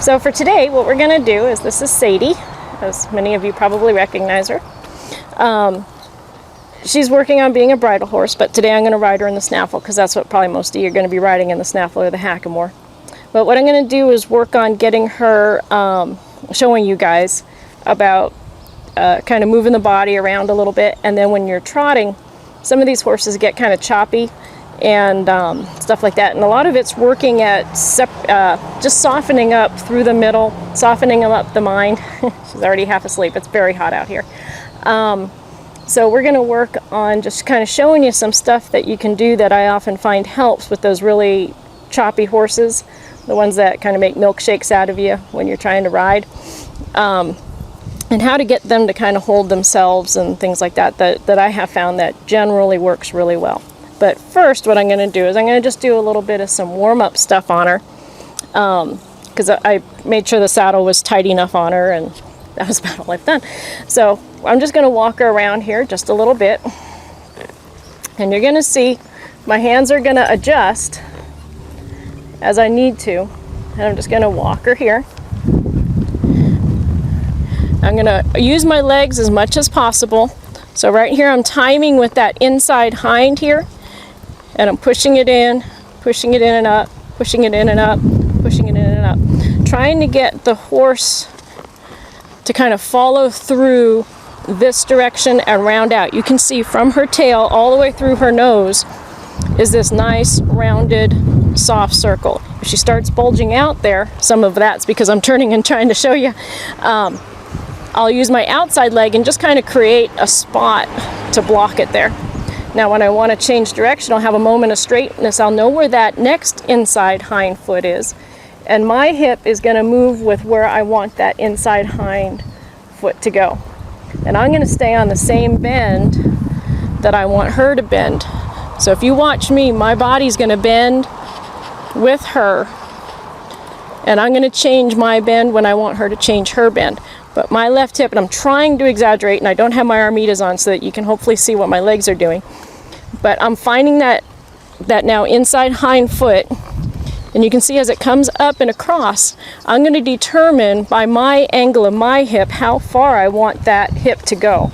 So for today, what we're going to do is, this is Sadie, as many of you probably recognize her. She's working on being a bridle horse, but today I'm going to ride her in the snaffle, because that's what probably most of you are going to be riding, in the snaffle or the hackamore. But what I'm going to do is work on getting her, showing you guys about kind of moving the body around a little bit. And then when you're trotting, some of these horses get kind of choppy and stuff like that. And a lot of it's working at just softening up through the middle, softening up the mind. She's already half asleep. It's very hot out here. So we're going to work on just kind of showing you some stuff that you can do that I often find helps with those really choppy horses, the ones that kind of make milkshakes out of you when you're trying to ride, and how to get them to kind of hold themselves and things like that, that I have found that generally works really well. But first, what I'm going to do is I'm going to just do a little bit of some warm-up stuff on her, because I made sure the saddle was tight enough on her, and that was about all I've done. So I'm just going to walk her around here just a little bit, and you're going to see my hands are going to adjust as I need to, and I'm just going to walk her here. I'm going to use my legs as much as possible. So right here I'm timing with that inside hind here, and I'm pushing it in and up, pushing it in and up, pushing it in and up, trying to get the horse to kind of follow through this direction and round out. You can see from her tail all the way through her nose is this nice rounded soft circle. If she starts bulging out there, some of that's because I'm turning and trying to show you, I'll use my outside leg and just kind of create a spot to block it there. Now when I want to change direction, I'll have a moment of straightness. I'll know where that next inside hind foot is, and my hip is going to move with where I want that inside hind foot to go. And I'm going to stay on the same bend that I want her to bend. So if you watch me, my body's going to bend with her, and I'm going to change my bend when I want her to change her bend. But my left hip, and I'm trying to exaggerate, and I don't have my armitas on so that you can hopefully see what my legs are doing, but I'm finding that now inside hind foot, and you can see as it comes up and across, I'm going to determine by my angle of my hip how far I want that hip to go.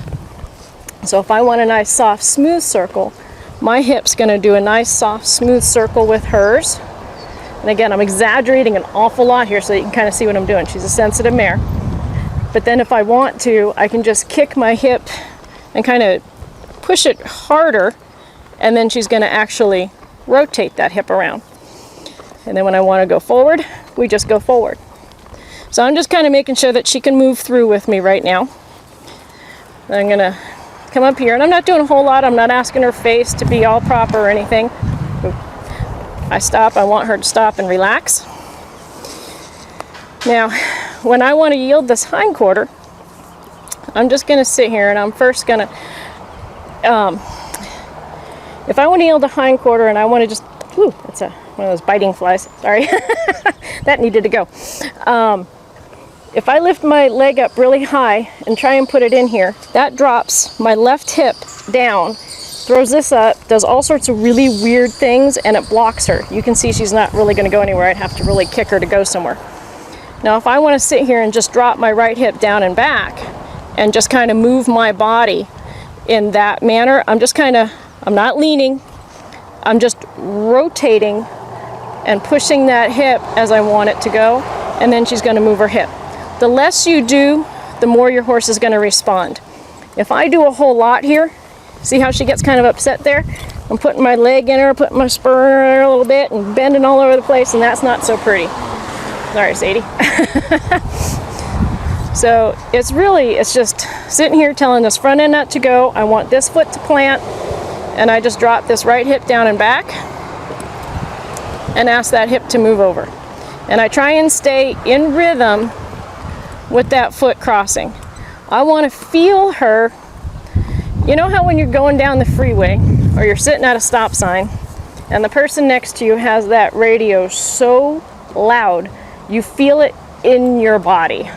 So if I want a nice soft smooth circle, my hip's going to do a nice soft smooth circle with hers. And again, I'm exaggerating an awful lot here so that you can kind of see what I'm doing. She's a sensitive mare. But then if I want to, I can just kick my hip and kind of push it harder, and then she's going to actually rotate that hip around. And then when I want to go forward, we just go forward. So I'm just kind of making sure that she can move through with me right now. I'm going to come up here, and I'm not doing a whole lot. I'm not asking her face to be all proper or anything. I stop. I want her to stop and relax. Now, when I want to yield this hindquarter, I'm just going to sit here, and I'm first going to, if I want to yield a hindquarter and I want to just, whew, that's one of those biting flies, sorry, that needed to go. If I lift my leg up really high and try and put it in here, that drops my left hip down, throws this up, does all sorts of really weird things, and it blocks her. You can see she's not really going to go anywhere. I'd have to really kick her to go somewhere. Now if I want to sit here and just drop my right hip down and back and just kind of move my body in that manner, I'm just kind of, I'm not leaning, I'm just rotating and pushing that hip as I want it to go, and then she's going to move her hip. The less you do, the more your horse is going to respond. If I do a whole lot here, see how she gets kind of upset there? I'm putting my leg in her, putting my spur in her a little bit, and bending all over the place, and that's not so pretty. Sorry, Sadie. So it's just sitting here telling this front end nut to go. I want this foot to plant, and I just drop this right hip down and back and ask that hip to move over. And I try and stay in rhythm with that foot crossing. I want to feel her. You know how when you're going down the freeway or you're sitting at a stop sign and the person next to you has that radio so loud, you feel it in your body.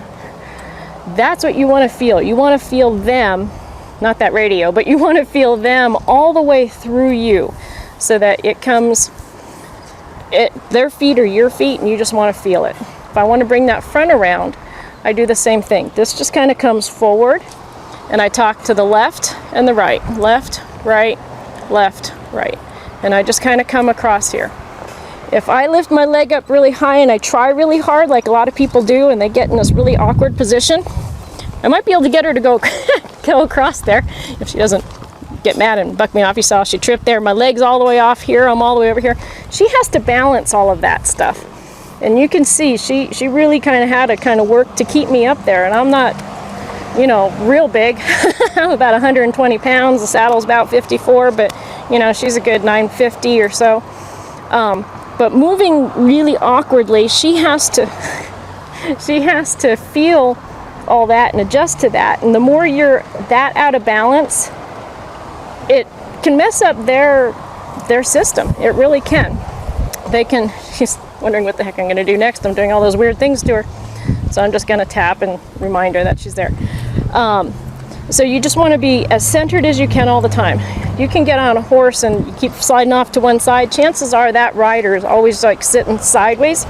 That's what you want to feel. You want to feel them, not that radio, but you want to feel them all the way through you so that it comes, their feet are your feet, and you just want to feel it. If I want to bring that front around, I do the same thing. This just kind of comes forward, and I talk to the left and the right. Left, right, left, right. And I just kind of come across here. If I lift my leg up really high and I try really hard, like a lot of people do, and they get in this really awkward position, I might be able to get her to go, go across there if she doesn't get mad and buck me off. You saw she tripped there. My leg's all the way off here. I'm all the way over here. She has to balance all of that stuff. And you can see she really kind of had to kind of work to keep me up there. And I'm not, you know, real big. I'm about 120 pounds. The saddle's about 54, but, you know, she's a good 950 or so. But moving really awkwardly, she has to feel all that and adjust to that. And the more you're that out of balance, it can mess up their system. It really can. She's wondering what the heck I'm going to do next. I'm doing all those weird things to her. So I'm just going to tap and remind her that she's there. So you just want to be as centered as you can all the time. You can get on a horse and you keep sliding off to one side. Chances are that rider is always like sitting sideways.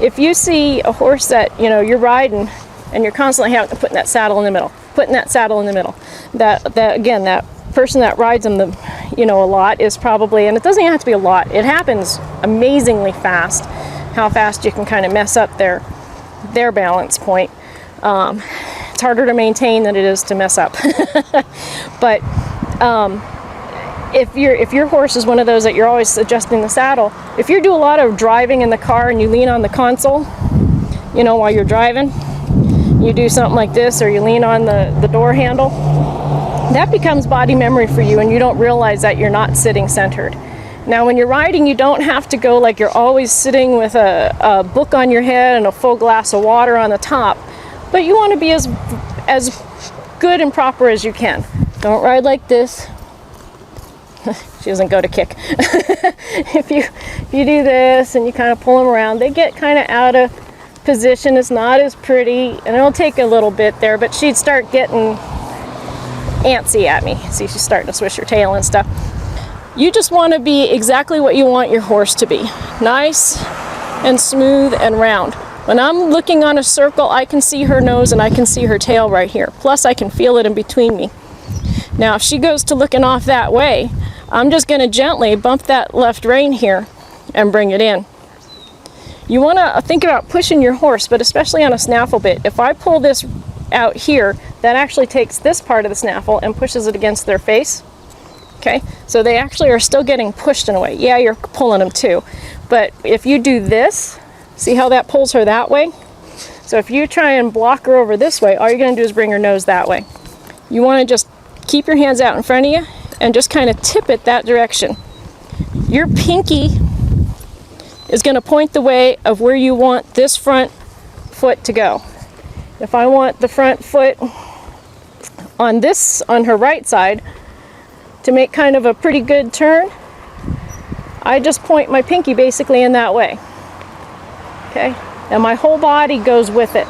If you see a horse that, you know, you're riding and you're constantly putting that saddle in the middle, that person that rides them a lot is probably, and it doesn't even have to be a lot, it happens amazingly fast, how fast you can kind of mess up their balance point. It's harder to maintain than it is to mess up. But if your horse is one of those that you're always adjusting the saddle, if you do a lot of driving in the car and you lean on the console, you know, while you're driving, you do something like this, or you lean on the door handle, that becomes body memory for you, and you don't realize that you're not sitting centered. Now when you're riding, you don't have to go like you're always sitting with a book on your head and a full glass of water on the top, but you want to be as good and proper as you can. Don't ride like this. She doesn't go to kick. If you do this and you kind of pull them around, they get kind of out of position. It's not as pretty, and it'll take a little bit there, but she'd start getting antsy at me. See, she's starting to swish her tail and stuff. You just want to be exactly what you want your horse to be. Nice and smooth and round. When I'm looking on a circle, I can see her nose and I can see her tail right here. Plus I can feel it in between me. Now if she goes to looking off that way, I'm just going to gently bump that left rein here and bring it in. You want to think about pushing your horse, but especially on a snaffle bit. If I pull this out here, that actually takes this part of the snaffle and pushes it against their face. Okay, so they actually are still getting pushed in a way. Yeah, you're pulling them too. But if you do this, see how that pulls her that way? So if you try and block her over this way, all you're going to do is bring her nose that way. You want to just keep your hands out in front of you and just kind of tip it that direction. Your pinky is going to point the way of where you want this front foot to go. If I want the front foot on her right side to make kind of a pretty good turn, I just point my pinky basically in that way. Okay, and my whole body goes with it.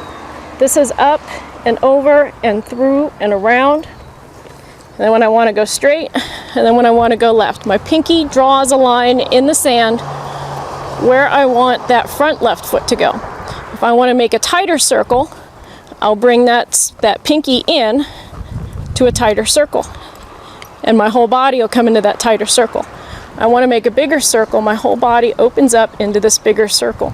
This is up and over and through and around. And then when I want to go straight, and then when I want to go left, my pinky draws a line in the sand where I want that front left foot to go. If I want to make a tighter circle, I'll bring that pinky in to a tighter circle, and my whole body will come into that tighter circle. I want to make a bigger circle, my whole body opens up into this bigger circle.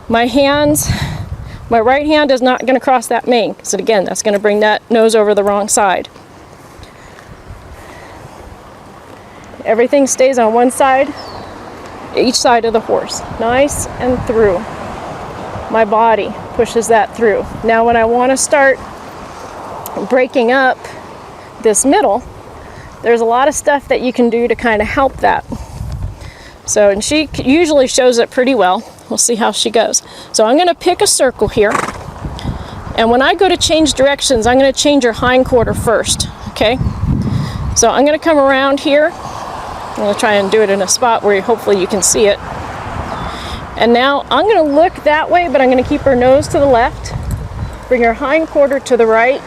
My right hand is not going to cross that mane, because again, that's going to bring that nose over the wrong side. Everything stays on one side, each side of the horse. Nice and through. My body pushes that through. Now when I want to start breaking up this middle, there's a lot of stuff that you can do to kind of help that. So, and she usually shows it pretty well. We'll see how she goes. So I'm going to pick a circle here, and when I go to change directions, I'm going to change her hind quarter first. Okay, so I'm going to come around here. I'm going to try and do it in a spot where hopefully you can see it. And now I'm going to look that way, but I'm going to keep her nose to the left, bring her hind quarter to the right,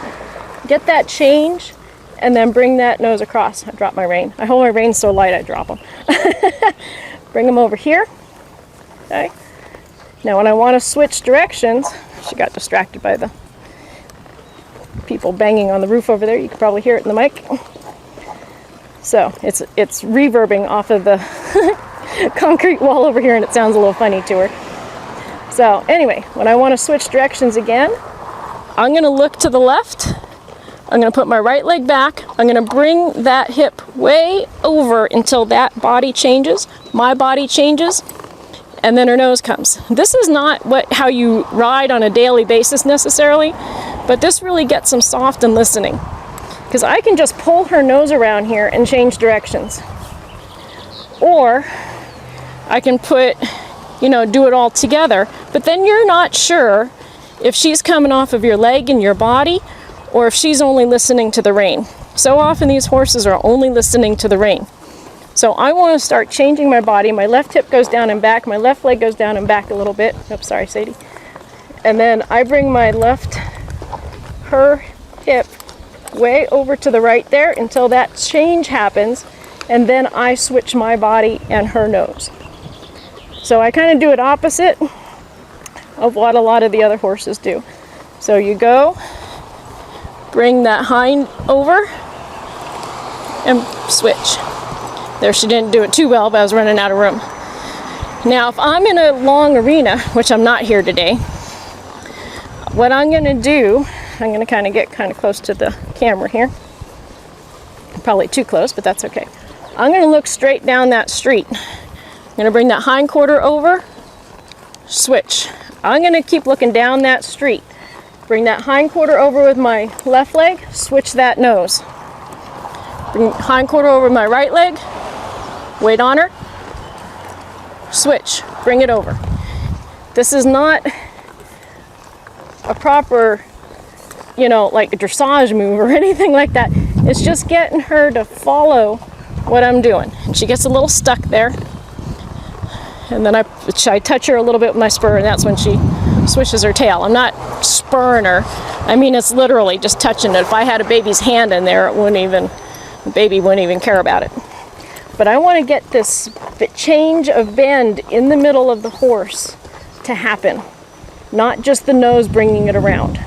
get that change, and then bring that nose across. I drop my rein. I hold my reins so light I drop them. Bring them over here. Okay. Now when I want to switch directions, she got distracted by the people banging on the roof over there. You can probably hear it in the mic. So it's reverbing off of the concrete wall over here, and it sounds a little funny to her. So anyway, when I want to switch directions again, I'm going to look to the left. I'm going to put my right leg back. I'm going to bring that hip way over until that body changes, my body changes, and then her nose comes. This is not how you ride on a daily basis necessarily, but this really gets them soft and listening. Because I can just pull her nose around here and change directions. Or I can do it all together, but then you're not sure if she's coming off of your leg and your body, or if she's only listening to the rein. So often these horses are only listening to the rein. So I want to start changing my body. My left hip goes down and back. My left leg goes down and back a little bit. Oops, sorry, Sadie. And then I bring her hip way over to the right there until that change happens. And then I switch my body and her nose. So I kind of do it opposite of what a lot of the other horses do. So you go, bring that hind over, and switch. There, she didn't do it too well, but I was running out of room. Now, if I'm in a long arena, which I'm not here today, what I'm going to do, I'm going to get close to the camera here. Probably too close, but that's okay. I'm going to look straight down that street. I'm going to bring that hind quarter over, switch. I'm going to keep looking down that street. Bring that hind quarter over with my left leg, switch that nose. Bring hind quarter over with my right leg, wait on her, switch, bring it over. This is not a proper, like a dressage move or anything like that. It's just getting her to follow what I'm doing. And she gets a little stuck there. And then I touch her a little bit with my spur, and that's when she swishes her tail. I'm not spurring her. I mean, it's literally just touching it. If I had a baby's hand in there, the baby wouldn't even care about it. But I want to get the change of bend in the middle of the horse to happen, not just the nose bringing it around.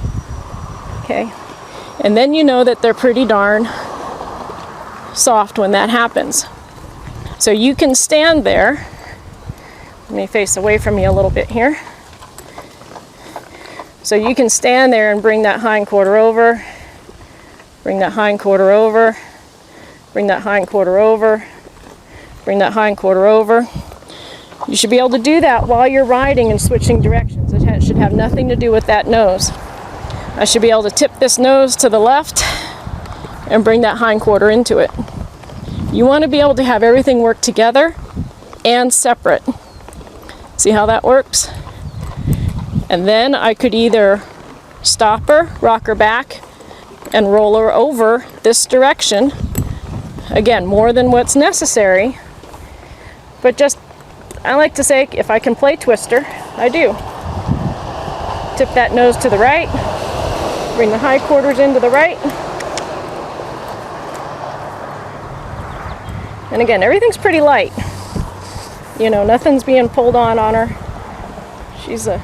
Okay? And then you know that they're pretty darn soft when that happens. So you can stand there. Let me face away from you a little bit here. So you can stand there and bring that hind quarter over, bring that hind quarter over, bring that hind quarter over, bring that hind quarter over. You should be able to do that while you're riding and switching directions. It should have nothing to do with that nose. I should be able to tip this nose to the left and bring that hind quarter into it. You want to be able to have everything work together and separate. See how that works? And then I could either stop her, rock her back, and roll her over this direction. Again, more than what's necessary. But just, I like to say, if I can play twister, I do. Tip that nose to the right, bring the hind quarters into the right. And again, everything's pretty light. Nothing's being pulled on her. She's a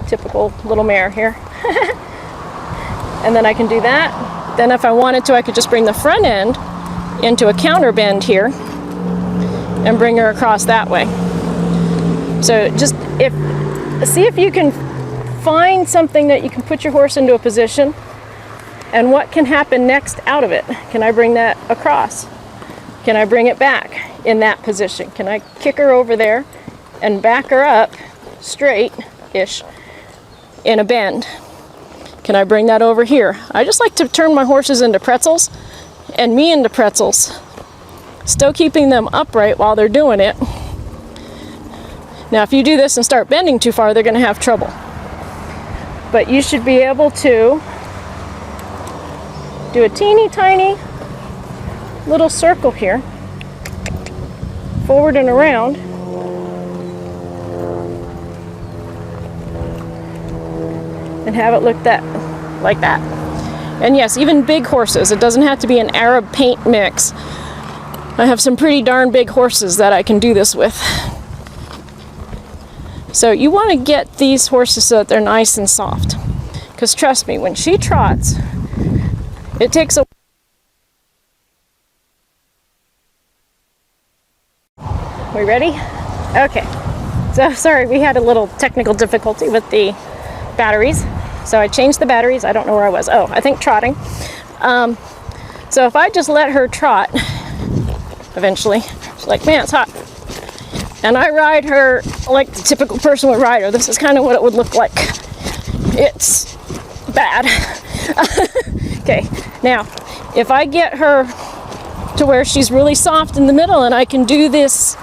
typical little mare here. And then I can do that. Then if I wanted to, I could just bring the front end into a counter bend here and bring her across that way. So just see if you can find something that you can put your horse into a position, and what can happen next out of it. Can I bring that across? Can I bring it back in that position? Can I kick her over there and back her up straight-ish in a bend? Can I bring that over here? I just like to turn my horses into pretzels and me into pretzels, still keeping them upright while they're doing it. Now, if you do this and start bending too far, they're going to have trouble. But you should be able to do a teeny tiny little circle here, forward and around, and have it look like that. And yes, even big horses, it doesn't have to be an Arab paint mix. I have some pretty darn big horses that I can do this with. So you want to get these horses so that they're nice and soft. Because trust me, when she trots, it takes a... We ready? Okay. So sorry, we had a little technical difficulty with the batteries. So I changed the batteries. I don't know where I was. Oh, I think trotting. So if I just let her trot, eventually, she's like, man, it's hot. And I ride her like the typical person would ride her. This is kind of what it would look like. It's bad. Okay, now, if I get her to where she's really soft in the middle and I can do this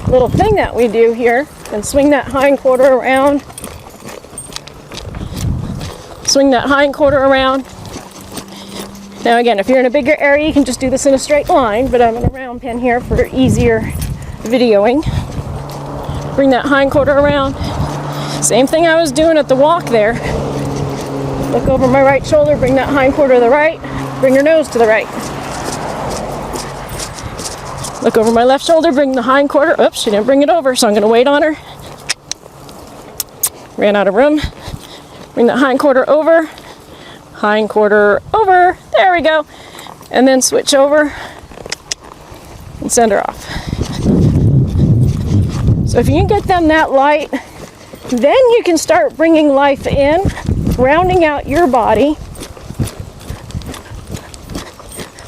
little thing that we do here and swing that hind quarter around, swing that hind quarter around. Now again, if you're in a bigger area, you can just do this in a straight line, but I'm in a round pen here for easier videoing. Bring that hind quarter around. Same thing I was doing at the walk there. Look over my right shoulder, bring that hind quarter to the right, bring your nose to the right. Look over my left shoulder, bring the hind quarter. Oops, she didn't bring it over, so I'm going to wait on her. Ran out of room. Bring the hind quarter over. Hind quarter over. There we go. And then switch over and send her off. So if you can get them that light, then you can start bringing life in, rounding out your body,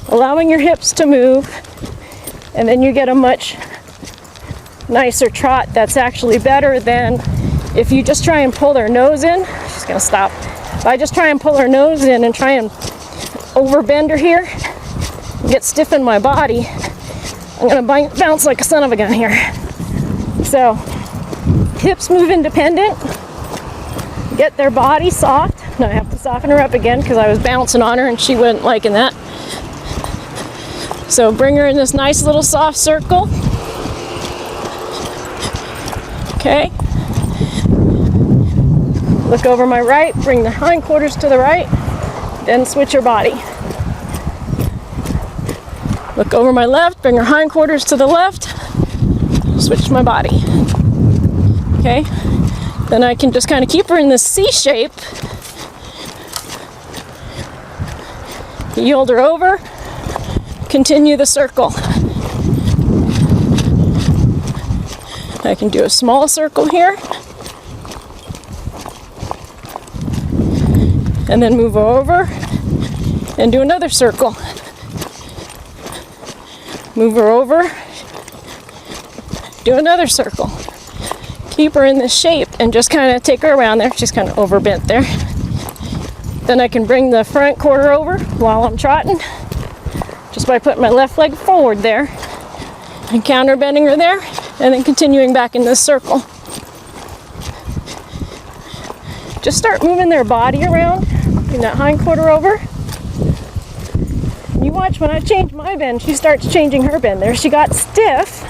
allowing your hips to move, and then you get a much nicer trot that's actually better than if you just try and pull their nose in. She's gonna stop. If I just try and pull her nose in and try and overbend her here, and get stiff in my body, I'm gonna bounce like a son of a gun here. So, hips move independent, get their body soft. Now I have to soften her up again because I was bouncing on her and she wasn't liking that. So bring her in this nice little soft circle. Okay. Look over my right, bring the hindquarters to the right, then switch her body. Look over my left, bring her hindquarters to the left, switch my body. Okay, then I can just kind of keep her in this C shape. Yield her over, continue the circle. I can do a small circle here, and then move over and do another circle. Move her over, do another circle. Keep her in this shape and just kind of take her around there. She's kind of overbent there. Then I can bring the front quarter over while I'm trotting, just by putting my left leg forward there and counter bending her there, and then continuing back in this circle. Just start moving their body around, bring that hind quarter over. You watch when I change my bend, she starts changing her bend. There she got stiff.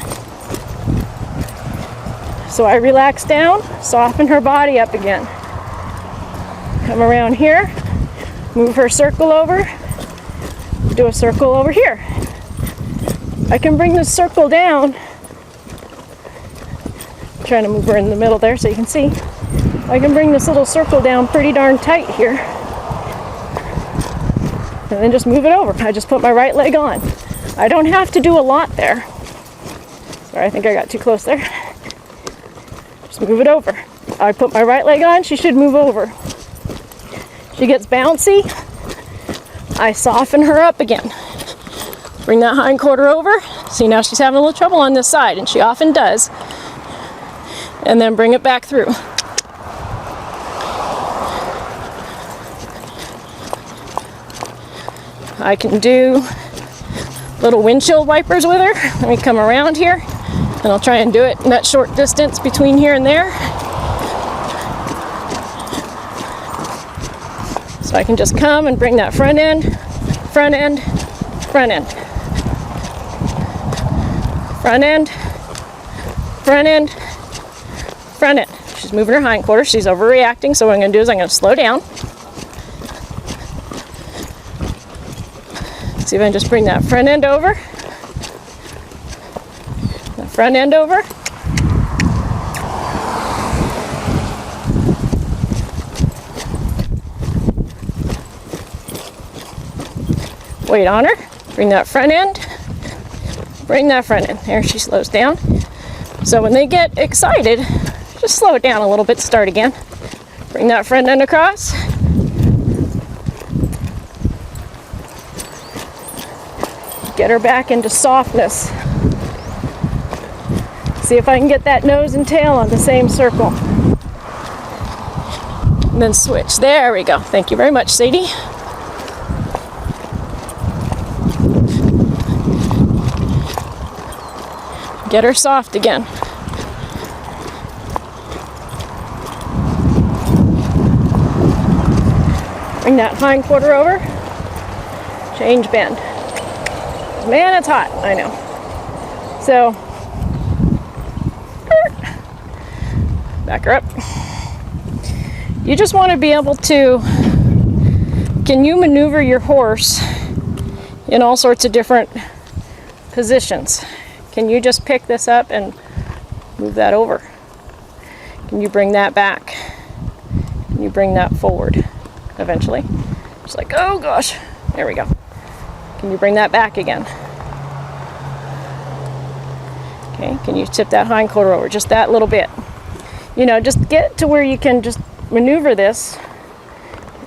So I relax down, soften her body up again. Come around here, move her circle over, do a circle over here. I can bring this circle down. I'm trying to move her in the middle there so you can see. I can bring this little circle down pretty darn tight here. And then just move it over. I just put my right leg on. I don't have to do a lot there. Sorry, I think I got too close there. Just move it over. I put my right leg on, she should move over. She gets bouncy, I soften her up again. Bring that hind quarter over. See, now she's having a little trouble on this side, and she often does. And then bring it back through. I can do little windshield wipers with her. Let me come around here, and I'll try and do it in that short distance between here and there. So I can just come and bring that front end, front end, front end, front end, front end, front end. She's moving her hindquarters. She's overreacting, so what I'm going to do is I'm going to slow down. See if I can just bring that front end over. The front end over. Weight on her. Bring that front end. Bring that front end. There, she slows down. So when they get excited, just slow it down a little bit, start again. Bring that front end across. Get her back into softness. See if I can get that nose and tail on the same circle. And then switch. There we go. Thank you very much, Sadie. Get her soft again. Bring that hind quarter over. Change bend. Man, it's hot. I know. So, back her up. You just want to be able to, can you maneuver your horse in all sorts of different positions? Can you just pick this up and move that over? Can you bring that back? Can you bring that forward eventually? Just like, oh gosh, there we go. Can you bring that back again? Okay, can you tip that hind quarter over just that little bit? You know, just get to where you can just maneuver this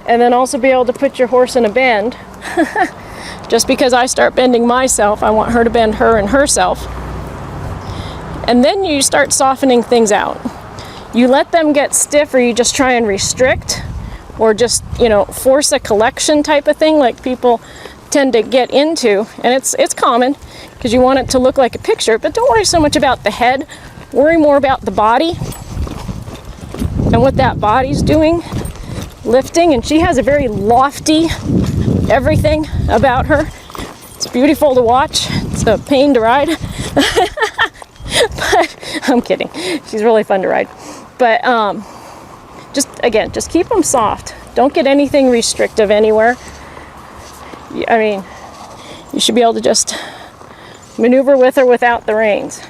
and then also be able to put your horse in a bend. Just because I start bending myself, I want her to bend her and herself. And then you start softening things out. You let them get stiff, or you just try and restrict, or just, you know, force a collection type of thing like people tend to get into. And it's common because you want it to look like a picture, but don't worry so much about the head. Worry more about the body and what that body's doing, lifting. And she has a very lofty everything about her. It's beautiful to watch. It's a pain to ride. But I'm kidding. She's really fun to ride. But just keep them soft. Don't get anything restrictive anywhere. I mean, you should be able to just maneuver with or without the reins.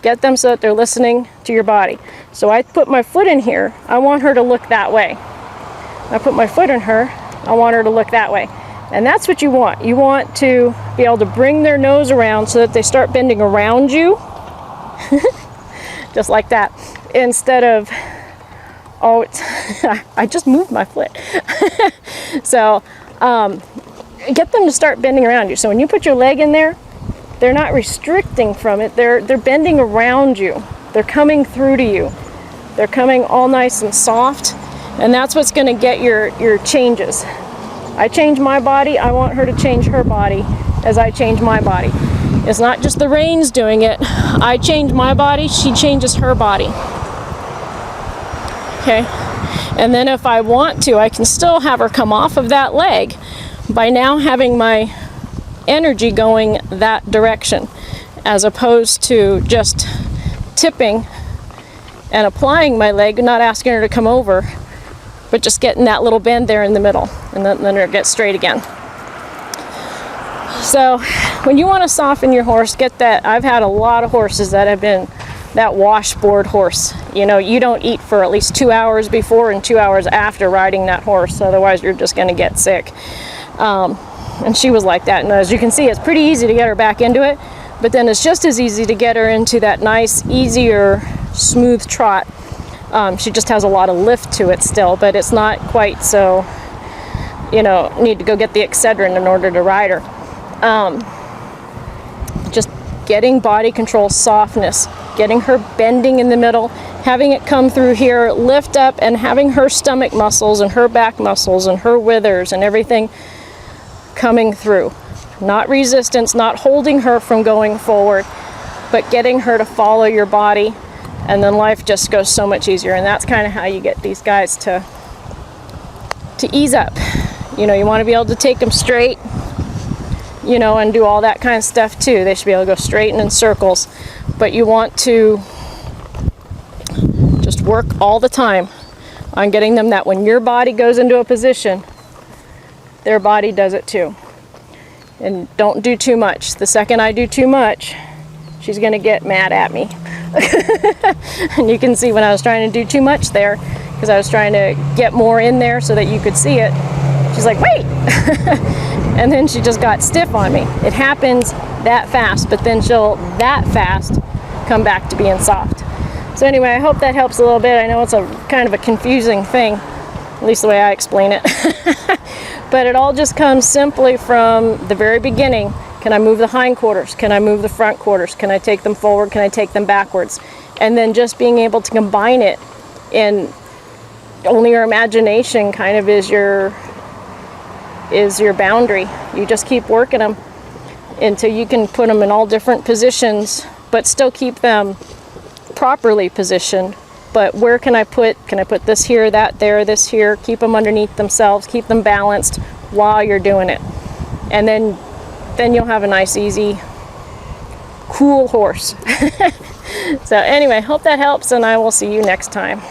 Get them so that they're listening to your body. So I put my foot in here. I want her to look that way. I put my foot in her. I want her to look that way. And that's what you want. You want to be able to bring their nose around so that they start bending around you. Just like that. Instead of, oh, it's I just moved my foot. So get them to start bending around you. So when you put your leg in there, they're not restricting from it. They're bending around you. They're coming through to you. They're coming all nice and soft. And that's what's going to get your changes. I change my body. I want her to change her body as I change my body. It's not just the reins doing it. I change my body. She changes her body. Okay. And then if I want to, I can still have her come off of that leg by now having my energy going that direction, as opposed to just tipping and applying my leg, not asking her to come over, but just getting that little bend there in the middle, and then her get straight again. So when you want to soften your horse, get that. I've had a lot of horses that have been that washboard horse. You know, you don't eat for at least 2 hours before and 2 hours after riding that horse, otherwise you're just going to get sick. And she was like that. And as you can see, it's pretty easy to get her back into it, but then it's just as easy to get her into that nice, easier, smooth trot. She just has a lot of lift to it still, but it's not quite so, you know, need to go get the Excedrin in order to ride her. Just getting body control, softness, getting her bending in the middle, having it come through here, lift up, and having her stomach muscles and her back muscles and her withers and everything coming through. Not resistance, not holding her from going forward, but getting her to follow your body, and then life just goes so much easier. And that's kind of how you get these guys to ease up. You know, you want to be able to take them straight, you know, and do all that kind of stuff too. They should be able to go straight and in circles, but you want to just work all the time on getting them that when your body goes into a position, their body does it too. And don't do too much. The second I do too much, she's going to get mad at me. And you can see when I was trying to do too much there, because I was trying to get more in there so that you could see it. She's like, wait! and then she just got stiff on me. It happens that fast, but then she'll that fast come back to being soft. So anyway, I hope that helps a little bit. I know it's a kind of a confusing thing, at least the way I explain it. But it all just comes simply from the very beginning. Can I move the hindquarters? Can I move the front quarters? Can I take them forward? Can I take them backwards? And then just being able to combine it, in only your imagination kind of is your boundary. You just keep working them until you can put them in all different positions, but still keep them properly positioned. But where can I put this here, that there, this here, keep them underneath themselves, keep them balanced while you're doing it. And then you'll have a nice, easy, cool horse. So anyway, hope that helps, and I will see you next time.